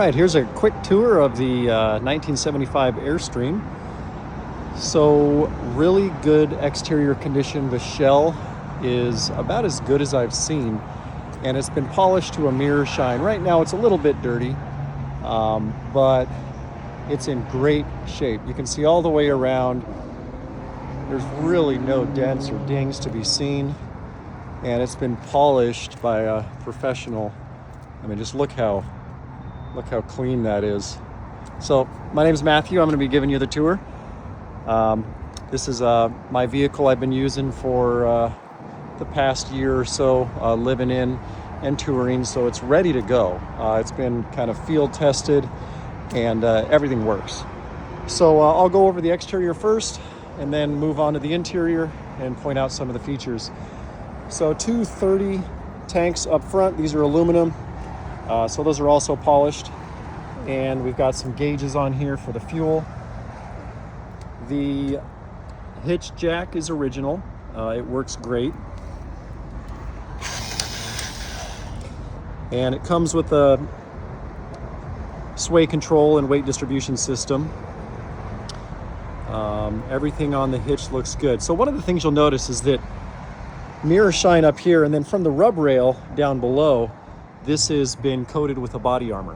All right, here's a quick tour of the 1975 Airstream. So really good exterior condition. The shell is about as good as I've seen, and it's been polished to a mirror shine. Right now it's a little bit dirty, but it's in great shape. You can see all the way around. There's really no dents or dings to be seen, and it's been polished by a professional. I mean, just look how clean that is. So my name is Matthew. I'm going to be giving you the tour. This is my vehicle I've been using for the past year or so, living in and touring, so it's ready to go. It's been kind of field tested, and everything works. So I'll go over the exterior first and then move on to the interior and point out some of the features. So 230 tanks up front. These are aluminum. So those are also polished, and we've got some gauges on here for the fuel. The hitch jack is original. It works great. And it comes with a sway control and weight distribution system. Everything on the hitch looks good. So one of the things you'll notice is that mirror shine up here, and then from the rub rail down below, this has been coated with a body armor.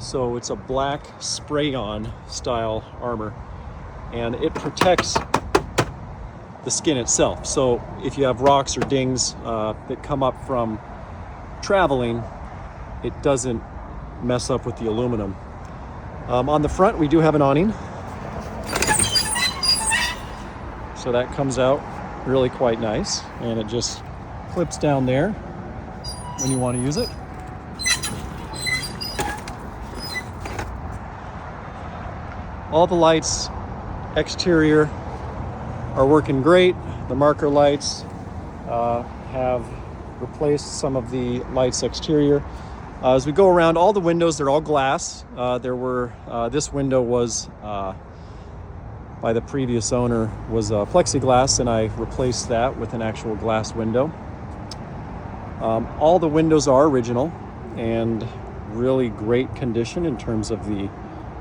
So it's a black spray-on style armor, and it protects the skin itself. So if you have rocks or dings that come up from traveling, it doesn't mess up with the aluminum. On the front, we do have an awning. So that comes out really quite nice, and it just clips down there when you want to use it. All the lights exterior are working great. The marker lights have replaced some of the lights exterior. As we go around, all the windows, they're all glass. This window was by the previous owner was plexiglass, and I replaced that with an actual glass window. All the windows are original and really great condition in terms of the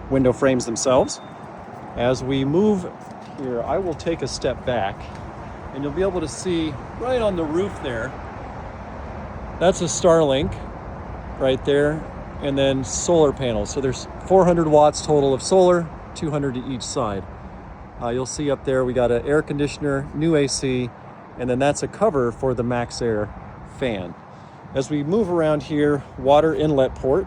window frames themselves. As we move here, I will take a step back, and you'll be able to see right on the roof there, that's a Starlink right there, and then solar panels. So there's 400 watts total of solar, 200 to each side. You'll see up there we got an air conditioner, new AC, and then that's a cover for the Max Air fan. As we move around here, water inlet port,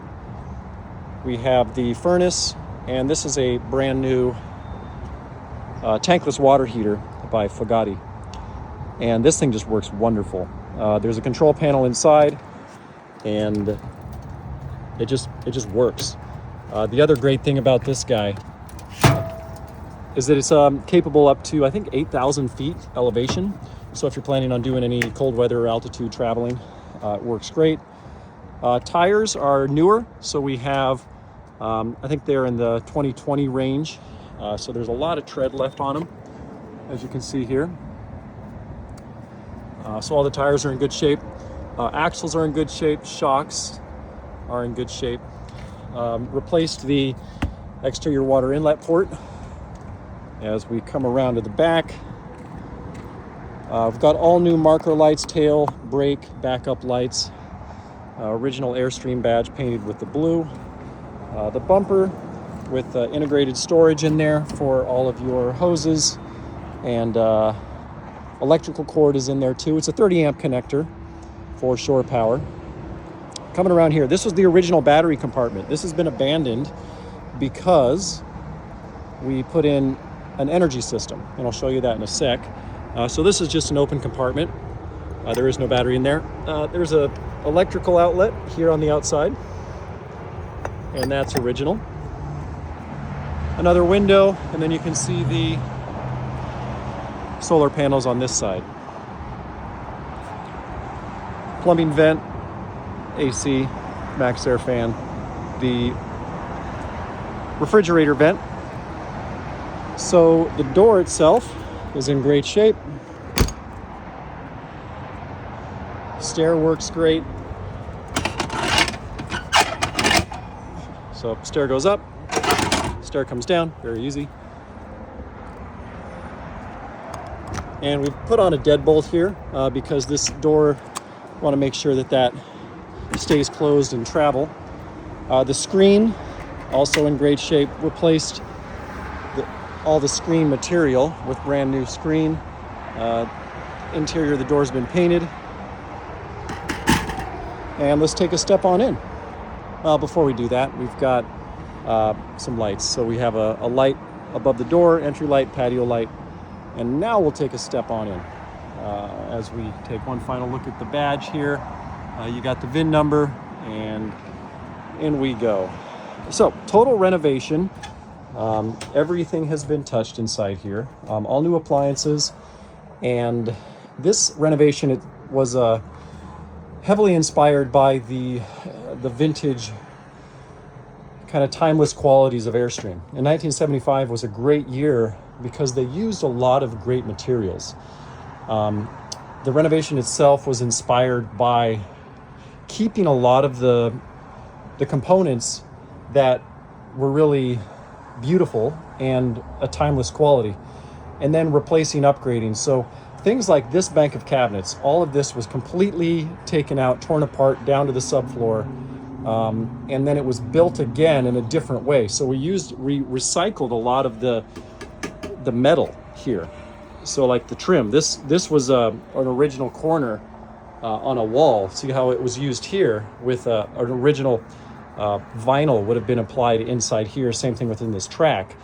we have the furnace, and this is a brand new tankless water heater by Fagatti. And this thing just works wonderful. There's a control panel inside, and it just works. The other great thing about this guy is that it's capable up to, I think, 8,000 feet elevation. So if you're planning on doing any cold weather or altitude traveling, it works great. Tires are newer, so we have, I think they're in the 2020 range. So there's a lot of tread left on them, as you can see here. So all the tires are in good shape. Axles are in good shape. Shocks are in good shape. Replaced the exterior water inlet port. As we come around to the back, we've got all new marker lights, tail, brake, backup lights, original Airstream badge painted with the blue. The bumper with integrated storage in there for all of your hoses, and electrical cord is in there too. It's a 30 amp connector for shore power. Coming around here, this was the original battery compartment. This has been abandoned because we put in an energy system, and I'll show you that in a sec. So this is just an open compartment. There is no battery in there. There's a electrical outlet here on the outside, and that's original. Another window, and then you can see the solar panels on this side. Plumbing vent, AC, Max Air fan, the refrigerator vent. So the door itself is in great shape. Stair works great. So stair goes up, stair comes down, very easy. And we've put on a deadbolt here because this door, want to make sure that that stays closed in travel. The screen, also in great shape, replaced all the screen material with brand new screen. Interior of the door's been painted. And let's take a step on in. Before we do that, we've got some lights. So we have a light above the door, entry light, patio light, and now we'll take a step on in. As we take one final look at the badge here, you got the VIN number, and in we go. So total renovation. Everything has been touched inside here. All new appliances, and this renovation, it was heavily inspired by the vintage kind of timeless qualities of Airstream. In 1975 was a great year because they used a lot of great materials. The renovation itself was inspired by keeping a lot of the components that were really beautiful and a timeless quality, and then replacing, upgrading. So things like this bank of cabinets, all of this was completely taken out, torn apart down to the subfloor, and then it was built again in a different way. So we recycled a lot of the metal here. So like the trim, this was an original corner on a wall. See how it was used here with an original vinyl would have been applied inside here. Same thing within this track.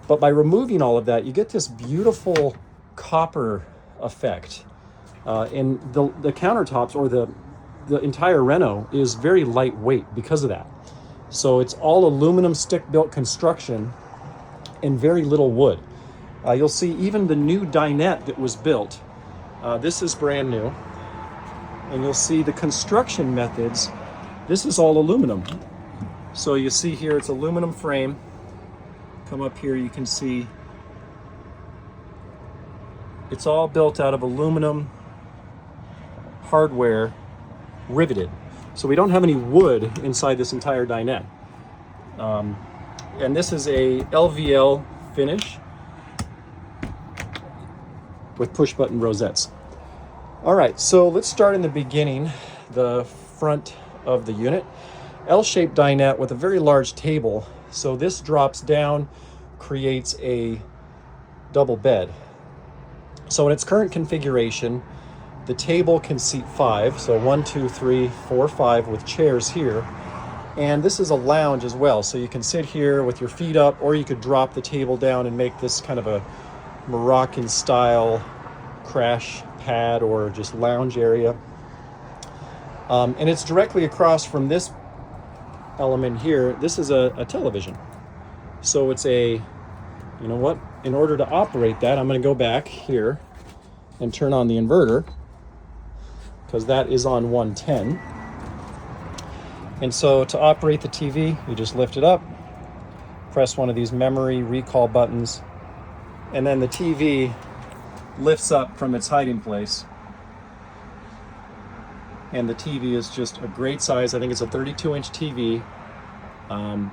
But by removing all of that, you get this beautiful copper effect. And the countertops, or the entire reno, is very lightweight because of that. So it's all aluminum stick-built construction and very little wood. You'll see even the new dinette that was built. This is brand new. And you'll see the construction methods. This is all aluminum. So you see here, it's aluminum frame. Come up here, you can see it's all built out of aluminum hardware, riveted. So we don't have any wood inside this entire dinette. And this is a LVL finish with push button rosettes. All right, so let's start in the beginning, the front of the unit. L-shaped dinette with a very large table. So this drops down, creates a double bed. So in its current configuration, the table can seat 5. So 1, 2, 3, 4, 5 with chairs here. And this is a lounge as well. So you can sit here with your feet up, or you could drop the table down and make this kind of a Moroccan style crash pad or just lounge area. And it's directly across from this element here. This is a television. So it's a, you know what, in order to operate that, I'm going to go back here and turn on the inverter, because that is on 110. And so to operate the TV, you just lift it up, press one of these memory recall buttons, and then the TV lifts up from its hiding place. And the TV is just a great size. I think it's a 32-inch TV,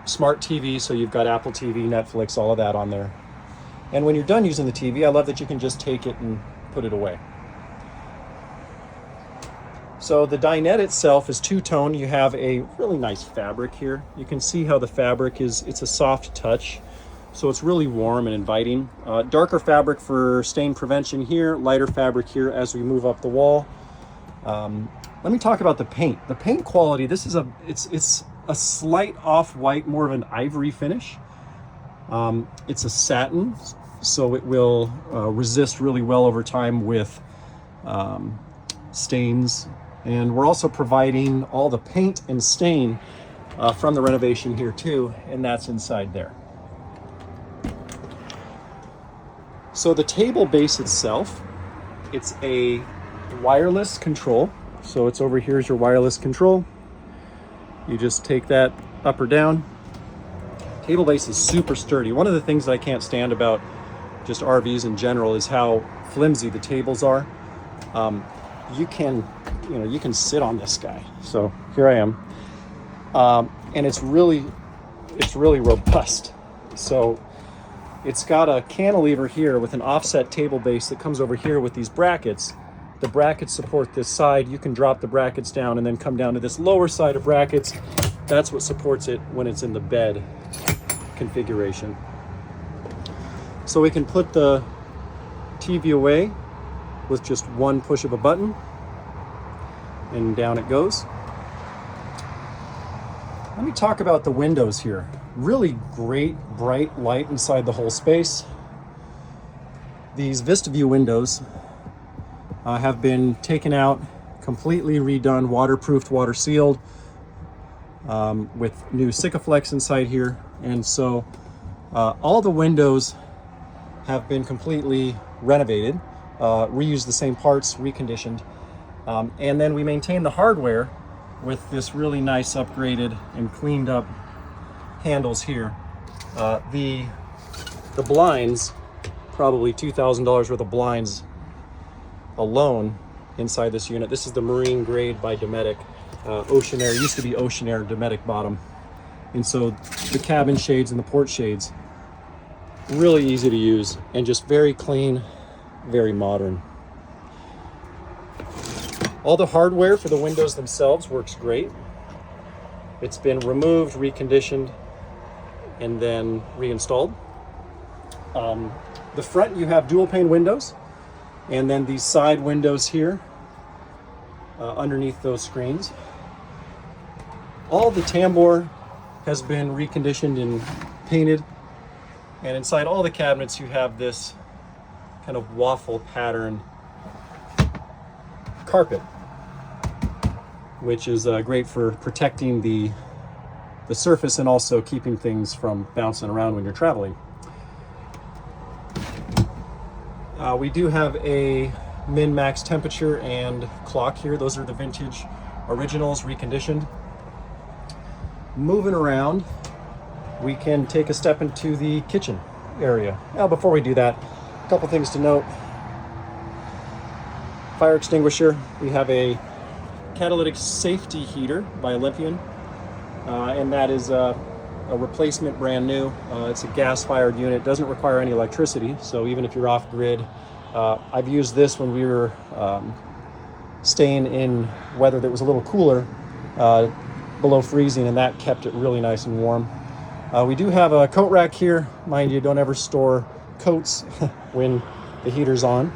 smart TV, so you've got Apple TV, Netflix, all of that on there. And when you're done using the TV, I love that you can just take it and put it away. So the dinette itself is two-tone. You have a really nice fabric here. You can see how the fabric it's a soft touch. So it's really warm and inviting. Darker fabric for stain prevention here, lighter fabric here as we move up the wall. Let me talk about the paint. The paint quality, this is it's a slight off-white, more of an ivory finish. It's a satin, so it will resist really well over time with stains. And we're also providing all the paint and stain from the renovation here too, and that's inside there. So the table base itself, it's a wireless control. So it's over here is your wireless control. You just take that up or down. Table base is super sturdy. One of the things that I can't stand about just RVs in general is how flimsy the tables are. You can sit on this guy. So here I am. And it's really it's really robust. So it's got a cantilever here with an offset table base that comes over here with these brackets. The brackets support this side. You can drop the brackets down and then come down to this lower side of brackets. That's what supports it when it's in the bed configuration. So we can put the TV away with just one push of a button, and down it goes. Let me talk about the windows here. Really great bright light inside the whole space. These VistaView windows have been taken out, completely redone, waterproofed, water sealed, with new Sikaflex inside here. And so all the windows have been completely renovated, reused the same parts, reconditioned. And then we maintain the hardware with this really nice upgraded and cleaned up handles here. The blinds, probably $2,000 worth of blinds alone inside this unit. This is the marine grade by Dometic. Ocean Air, used to be Ocean Air Dometic bottom. And so the cabin shades and the port shades, really easy to use and just very clean, very modern. All the hardware for the windows themselves works great. It's been removed, reconditioned, and then reinstalled. The front, you have dual pane windows, and then these side windows here underneath those screens. All the tambour has been reconditioned and painted, and inside all the cabinets you have this kind of waffle pattern carpet, which is great for protecting the surface and also keeping things from bouncing around when you're traveling. We do have a min-max temperature and clock here. Those are the vintage originals, reconditioned. Moving around, we can take a step into the kitchen area. Now, before we do that, a couple things to note. Fire extinguisher. We have a catalytic safety heater by Olympian, and that is a replacement, brand new. It's a gas-fired unit, doesn't require any electricity, so even if you're off-grid, I've used this when we were staying in weather that was a little cooler, below freezing, and that kept it really nice and warm. We do have a coat rack here. Mind you, don't ever store coats when the heater's on.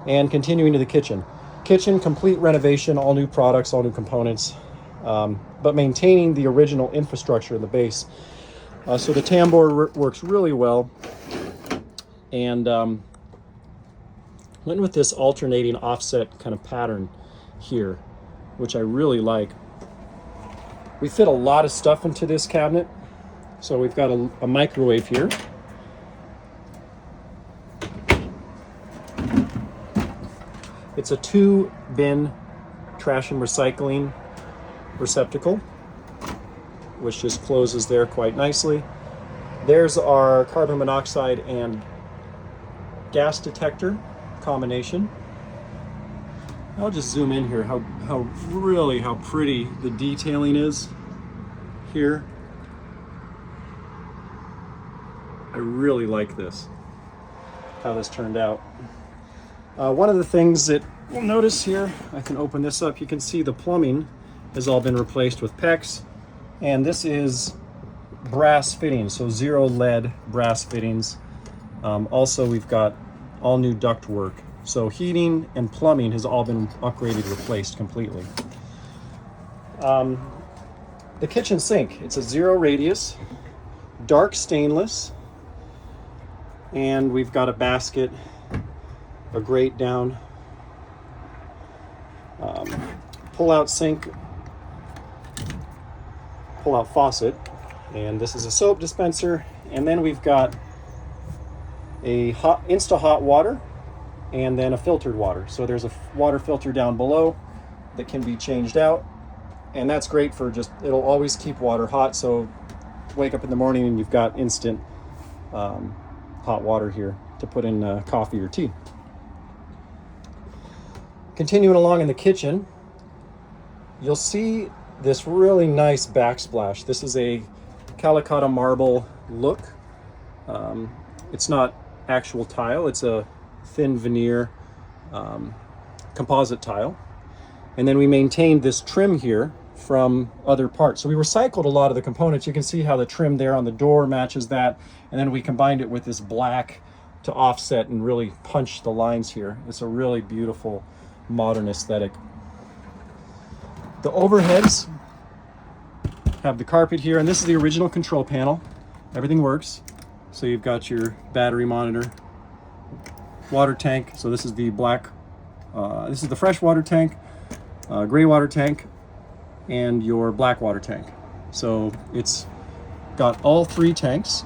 And continuing to the kitchen. Kitchen, complete renovation, all new products, all new components, but maintaining the original infrastructure in the base. So the tambour works really well. And went with this alternating offset kind of pattern here, which I really like. We fit a lot of stuff into this cabinet. So we've got a microwave here. It's a 2-bin trash and recycling receptacle, which just closes there quite nicely. There's our carbon monoxide and gas detector combination. I'll just zoom in here, how pretty the detailing is here. I really like this, how this turned out. One of the things that you'll notice here, I can open this up, you can see the plumbing has all been replaced with PEX, and this is brass fittings, so 0 lead brass fittings. Also, we've got all new duct work. So heating and plumbing has all been upgraded, replaced completely. The kitchen sink, it's a 0 radius, dark stainless, and we've got a basket, a grate down, pull-out sink, pull-out faucet, and this is a soap dispenser, and then we've got a Insta hot water and then a filtered water. So there's a water filter down below that can be changed out, and that's great for just, it'll always keep water hot, so wake up in the morning and you've got instant hot water here to put in coffee or tea. Continuing along in the kitchen, you'll see this really nice backsplash. This is a Calicut marble look. It's not actual tile, it's a thin veneer composite tile. And then we maintained this trim here from other parts. So we recycled a lot of the components. You can see how the trim there on the door matches that. And then we combined it with this black to offset and really punch the lines here. It's a really beautiful modern aesthetic. The overheads have the carpet here, and this is the original control panel. Everything works. So you've got your battery monitor, water tank. So this is the this is the fresh water tank, gray water tank, and your black water tank. So it's got all three tanks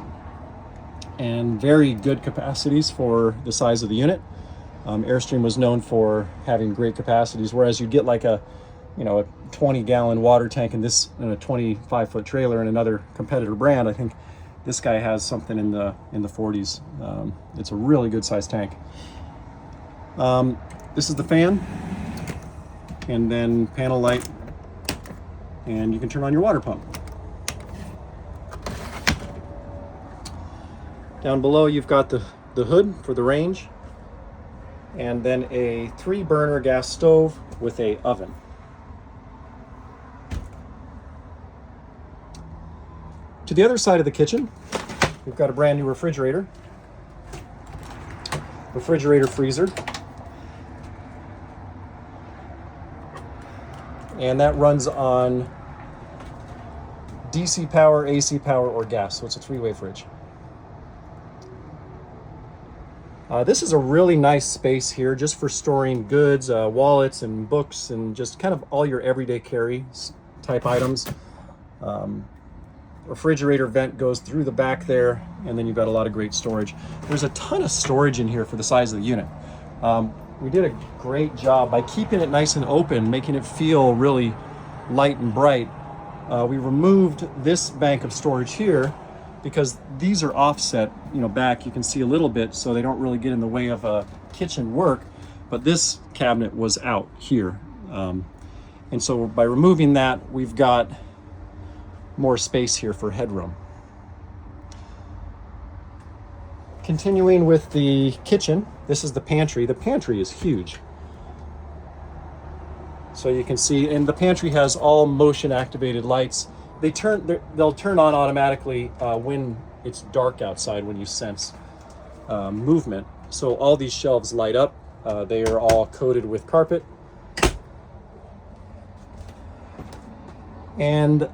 and very good capacities for the size of the unit. Airstream was known for having great capacities, whereas you get like a 20-gallon water tank in a 25-foot trailer in another competitor brand. I think this guy has something in the 40s. It's a really good sized tank. This is the fan, and then panel light, and you can turn on your water pump. Down below you've got the hood for the range, and then a 3-burner gas stove with a oven. To the other side of the kitchen, we've got a brand new refrigerator freezer, and that runs on DC power, AC power, or gas, so it's a 3-way fridge. This is a really nice space here just for storing goods, wallets and books, and just kind of all your everyday carry type items. Refrigerator vent goes through the back there, and then you've got a lot of great storage. There's a ton of storage in here for the size of the unit. We did a great job by keeping it nice and open, making it feel really light and bright. We removed this bank of storage here because these are offset, back. You can see a little bit, so they don't really get in the way of kitchen work. But this cabinet was out here, and so by removing that, we've got more space here for headroom. Continuing with the kitchen, this is the pantry. The pantry is huge. So you can see, and the pantry has all motion activated lights. They'll turn on automatically when it's dark outside, when you sense movement. So all these shelves light up. They are all coated with carpet. And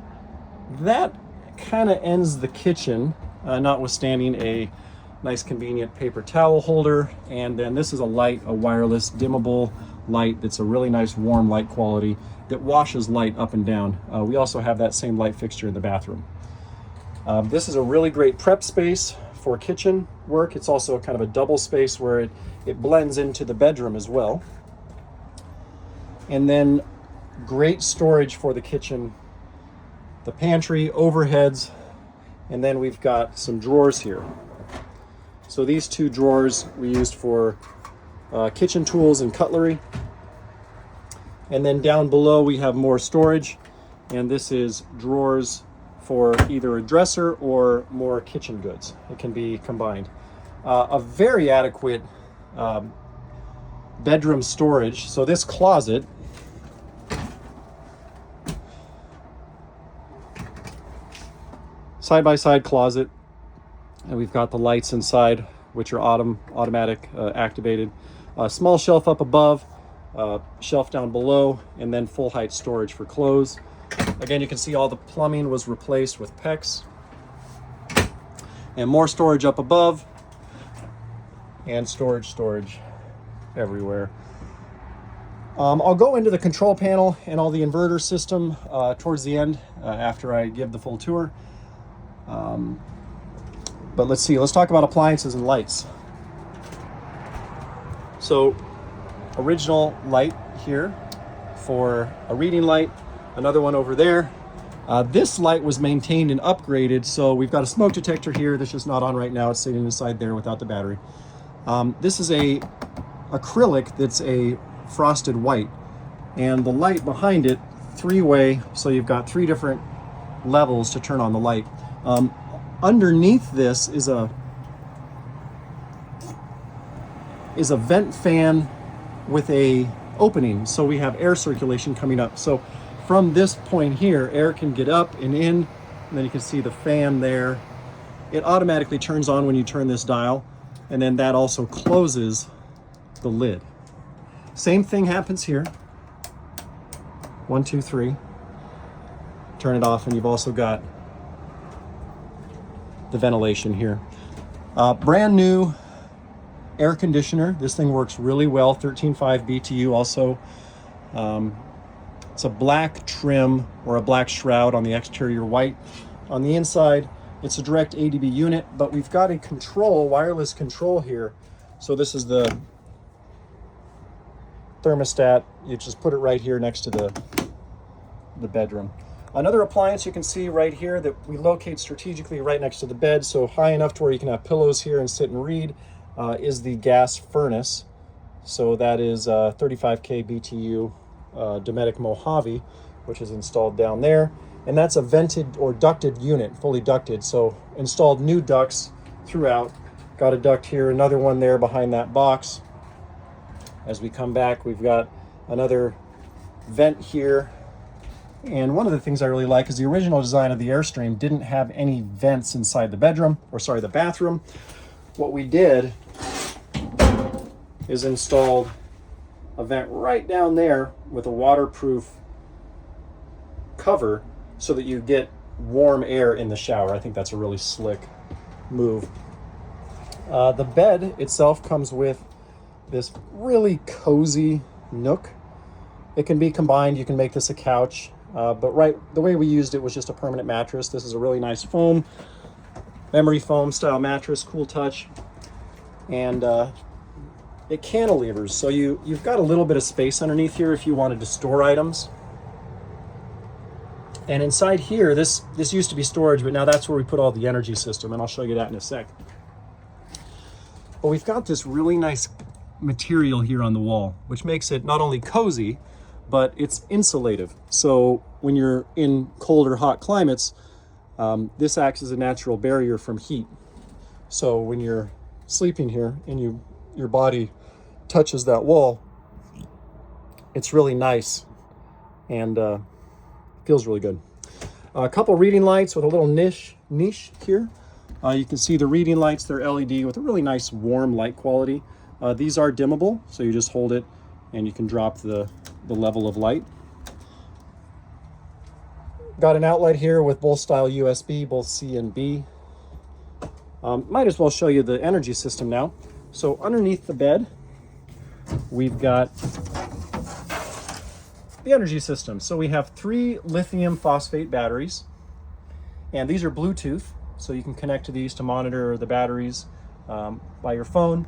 that kind of ends the kitchen, notwithstanding a nice convenient paper towel holder. And then this is a wireless dimmable light that's a really nice warm light quality that washes light up and down. We also have that same light fixture in the bathroom. This is a really great prep space for kitchen work. It's also kind of a double space where it blends into the bedroom as well. And then great storage for the kitchen, the pantry, overheads, and then we've got some drawers here. So these 2 drawers we used for kitchen tools and cutlery. And then down below we have more storage, and this is drawers for either a dresser or more kitchen goods. It can be combined. A very adequate bedroom storage. So this closet side-by-side closet, and we've got the lights inside, which are automatic activated. A small shelf up above, shelf down below, and then full height storage for clothes. Again, you can see all the plumbing was replaced with PEX, and more storage up above, and storage everywhere. I'll go into the control panel and all the inverter system towards the end after I give the full tour. But let's talk about appliances and lights. So original light here for a reading light, another one over there. This light was maintained and upgraded, so we've got a smoke detector here that's just not on right now. It's sitting inside there without the battery. This is a acrylic that's a frosted white, and the light behind it three-way, so you've got three different levels to turn on the light. Underneath this is a vent fan with a opening, so we have air circulation coming up. So from this point here, air can get up and in, and then you can see the fan there. It automatically turns on when you turn this dial, and then that also closes the lid. Same thing happens here. 1, 2, 3. Turn it off, and you've also got the ventilation here. Brand new air conditioner. This thing works really well. 13.5 BTU also. It's a black trim or a black shroud on the exterior, white on the inside. It's a direct ADB unit, but we've got a control, wireless control here. So this is the thermostat. You just put it right here next to the bedroom. Another appliance you can see right here that we locate strategically right next to the bed, so high enough to where you can have pillows here and sit and read, is the gas furnace. So that is 35K BTU Dometic Mojave, which is installed down there. And that's a vented or ducted unit, fully ducted. So installed new ducts throughout. Got a duct here, another one there behind that box. As we come back, we've got another vent here. And one of the things I really like is the original design of the Airstream didn't have any vents inside the bedroom, or sorry, the bathroom. What we did is installed a vent right down there with a waterproof cover so that you get warm air in the shower. I think that's a really slick move. The bed itself comes with this really cozy nook. It can be combined. You can make this a couch. But the way we used it was just a permanent mattress. This is a really nice foam, memory foam style mattress, cool touch. And it cantilevers, so you've got a little bit of space underneath here if you wanted to store items. And inside here, this used to be storage, but now that's where we put all the energy system, and I'll show you that in a sec. But we've got this really nice material here on the wall, which makes it not only cozy, but it's insulative. So when you're in cold or hot climates, this acts as a natural barrier from heat. So when you're sleeping here and your body touches that wall, it's really nice and feels really good. A couple reading lights with a little niche here. You can see the reading lights, they're LED with a really nice warm light quality. These are dimmable, so you just hold it and you can drop the level of light. Got an outlet here with both style USB, both C and B. Might as well show you the energy system now. So underneath the bed, we've got the energy system. So we have 3 lithium phosphate batteries, and these are Bluetooth, so you can connect to these to monitor the batteries by your phone.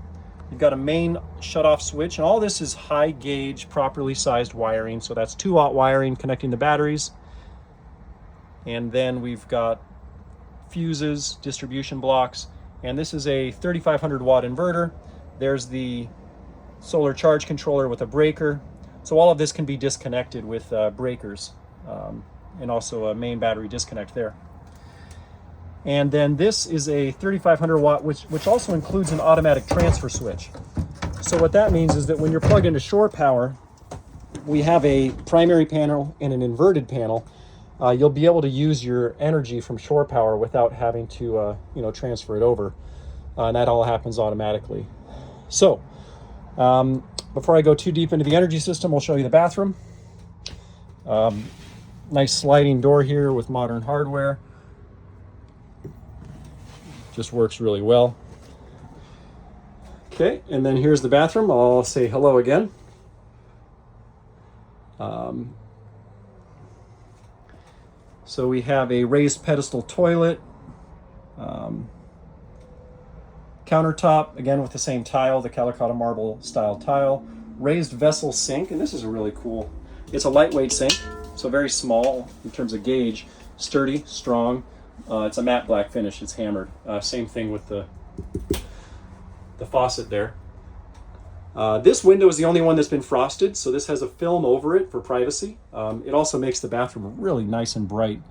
You've got a main shutoff switch, and all this is high gauge, properly sized wiring. So that's 2-watt wiring connecting the batteries. And then we've got fuses, distribution blocks, and this is a 3500 watt inverter. There's the solar charge controller with a breaker. So all of this can be disconnected with breakers, and also a main battery disconnect there. And then this is a 3500 watt, which also includes an automatic transfer switch. So what that means is that when you're plugged into shore power, we have a primary panel and an inverted panel. You'll be able to use your energy from shore power without having to transfer it over. And that all happens automatically. So before I go too deep into the energy system, I'll show you the bathroom. Nice sliding door here with modern hardware. Just works really well. Okay, and then here's the bathroom. I'll say hello again. So we have a raised pedestal toilet, countertop, again with the same tile, the Calicotta marble style tile, raised vessel sink, and this is a really cool, it's a lightweight sink, so very small in terms of gauge, sturdy, strong. It's a matte black finish, it's hammered. Same thing with the faucet there. This window is the only one that's been frosted, so this has a film over it for privacy. It also makes the bathroom really nice and bright.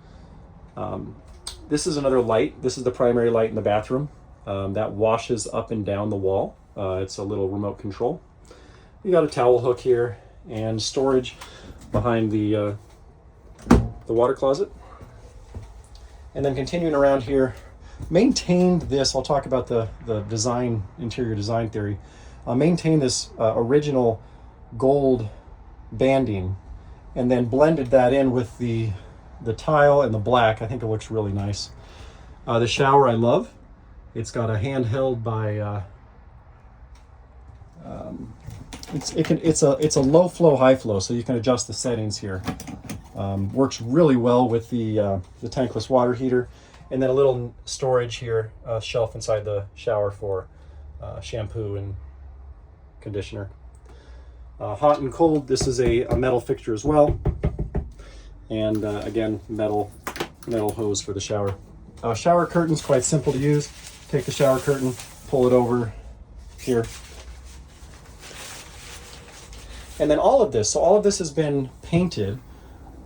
This is another light. This is the primary light in the bathroom that washes up and down the wall. It's a little remote control. You got a towel hook here and storage behind the water closet. And then continuing around here, maintained this, I'll talk about the design, interior design theory. Maintained this original gold banding and then blended that in with the tile and the black. I think it looks really nice. The shower I love. It's got a handheld by it's a low flow, high flow, so you can adjust the settings here. Works really well with the tankless water heater, and then a little storage here, shelf inside the shower for shampoo and conditioner. Hot and cold. This is a metal fixture as well, and again metal hose for the shower. Shower curtains, quite simple to use. Take the shower curtain, pull it over here. And then all of this, so all of this has been painted.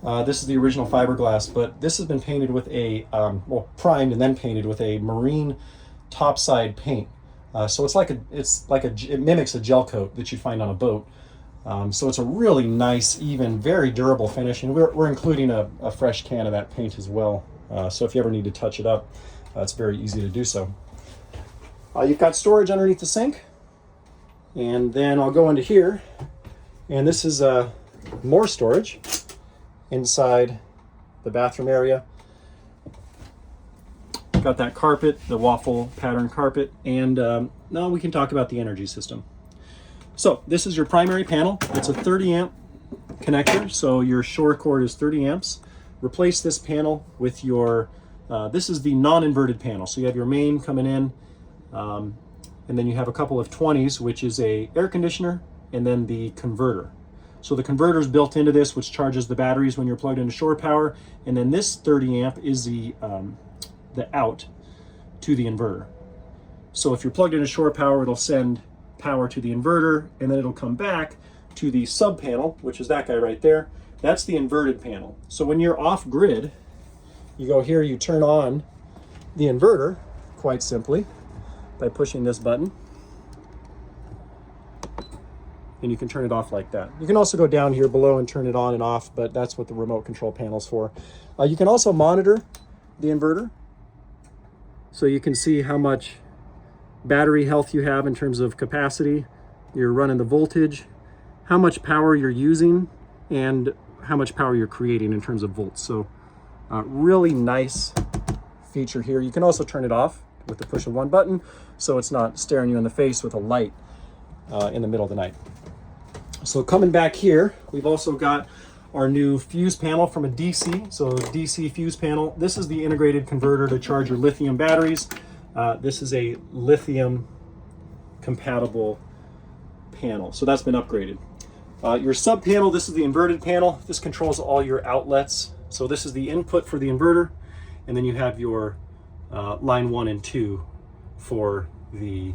This is the original fiberglass, but this has been painted with a, well, primed and then painted with a marine topside paint. So it mimics a gel coat that you'd find on a boat. So it's a really nice, even, very durable finish. And we're including a fresh can of that paint as well. So if you ever need to touch it up, it's very easy to do so. You've got storage underneath the sink. And then I'll go into here. And this is more storage inside the bathroom area. Got that carpet, the waffle pattern carpet, and now we can talk about the energy system. So this is your primary panel. It's a 30 amp connector, so your shore cord is 30 amps. Replace this panel with your, this is the non-inverted panel. So you have your main coming in, and then you have a couple of 20s, which is a air conditioner, and then the converter. So the converter is built into this, which charges the batteries when you're plugged into shore power, and then this 30 amp is the out to the inverter. So if you're plugged into shore power, it'll send power to the inverter, and then it'll come back to the sub panel, which is that guy right there. That's the inverted panel. So when you're off grid, you go here, you turn on the inverter quite simply by pushing this button, and you can turn it off like that. You can also go down here below and turn it on and off, but that's what the remote control panel's for. You can also monitor the inverter, so you can see how much battery health you have in terms of capacity. You're running the voltage, how much power you're using, and how much power you're creating in terms of volts. So really nice feature here. You can also turn it off with the push of one button, so it's not staring you in the face with a light in the middle of the night. So coming back here, we've also got our new fuse panel from a DC. So DC fuse panel. This is the integrated converter to charge your lithium batteries. This is a lithium compatible panel. So that's been upgraded. Your sub panel, this is the inverted panel. This controls all your outlets. So this is the input for the inverter. And then you have your line 1 and 2 for the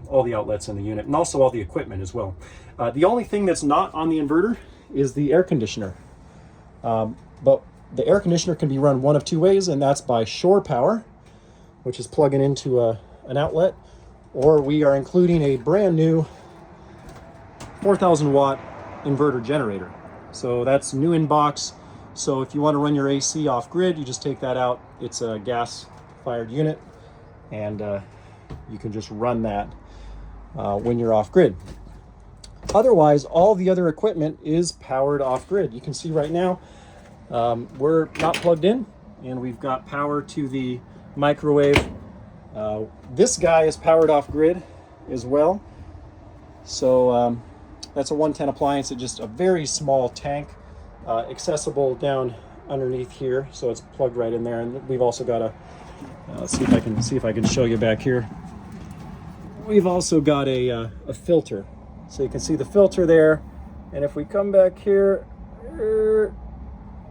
all the outlets in the unit, and also all the equipment as well. The only thing that's not on the inverter is the air conditioner. But the air conditioner can be run one of two ways, and that's by shore power, which is plugging into an outlet, or we are including a brand new 4,000 watt inverter generator. So that's new in box. So if you want to run your AC off grid, you just take that out. It's a gas fired unit, and you can just run that when you're off grid. Otherwise, all the other equipment is powered off grid. You can see right now we're not plugged in, and we've got power to the microwave. This guy is powered off grid as well. So that's a 110 appliance. It's just a very small tank, accessible down underneath here. So it's plugged right in there. And we've also got a, let's see if I can show you back here. We've also got a filter. So you can see the filter there. And if we come back here,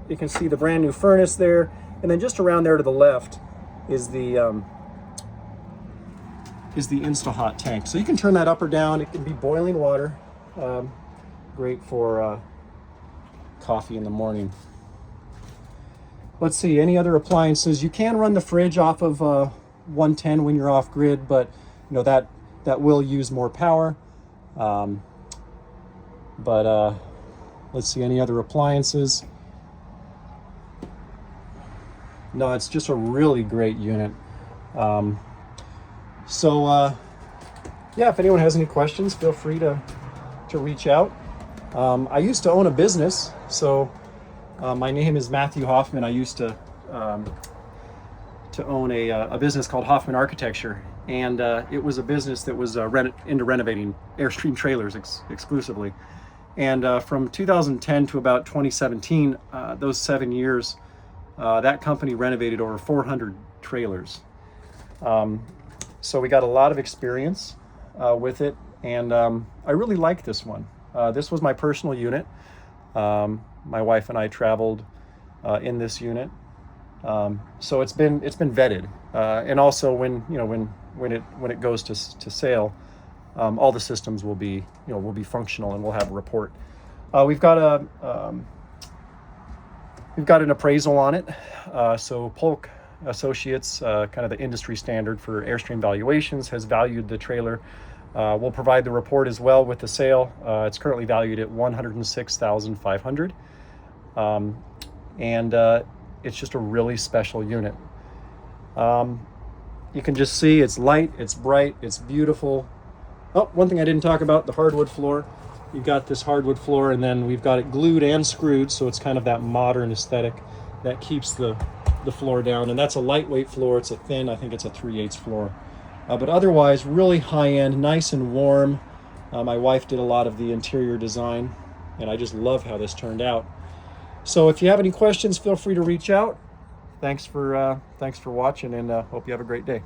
you can see the brand new furnace there. And then just around there to the left is the is the InstaHot tank. So you can turn that up or down. It can be boiling water. Great for coffee in the morning. Let's see, any other appliances? You can run the fridge off of 110 when you're off grid, but you know that will use more power. Let's see, any other appliances? No, it's just a really great unit. Yeah, if anyone has any questions, feel free to reach out. I used to own a business, so my name is Matthew Hoffman. I used to own a business called Hoffman Architecture, and it was a business that was into renovating Airstream trailers exclusively. And from 2010 to about 2017, those 7 years, that company renovated over 400 trailers. So we got a lot of experience with it, and I really like this one. This was my personal unit. My wife and I traveled in this unit, so it's been vetted, and also when it goes to sale, all the systems will be functional, and we'll have a report. We've got an appraisal on it. So Polk Associates, kind of the industry standard for Airstream valuations, has valued the trailer. We'll provide the report as well with the sale. It's currently valued at $106,500, and it's just a really special unit. You can just see it's light, it's bright, it's beautiful. Oh, one thing I didn't talk about, the hardwood floor. You've got this hardwood floor, and then we've got it glued and screwed, so it's kind of that modern aesthetic that keeps the floor down. And that's a lightweight floor. It's a thin, I think it's a 3/8 floor. But otherwise, really high-end, nice and warm. My wife did a lot of the interior design, and I just love how this turned out. So if you have any questions, feel free to reach out. Thanks for watching, and hope you have a great day.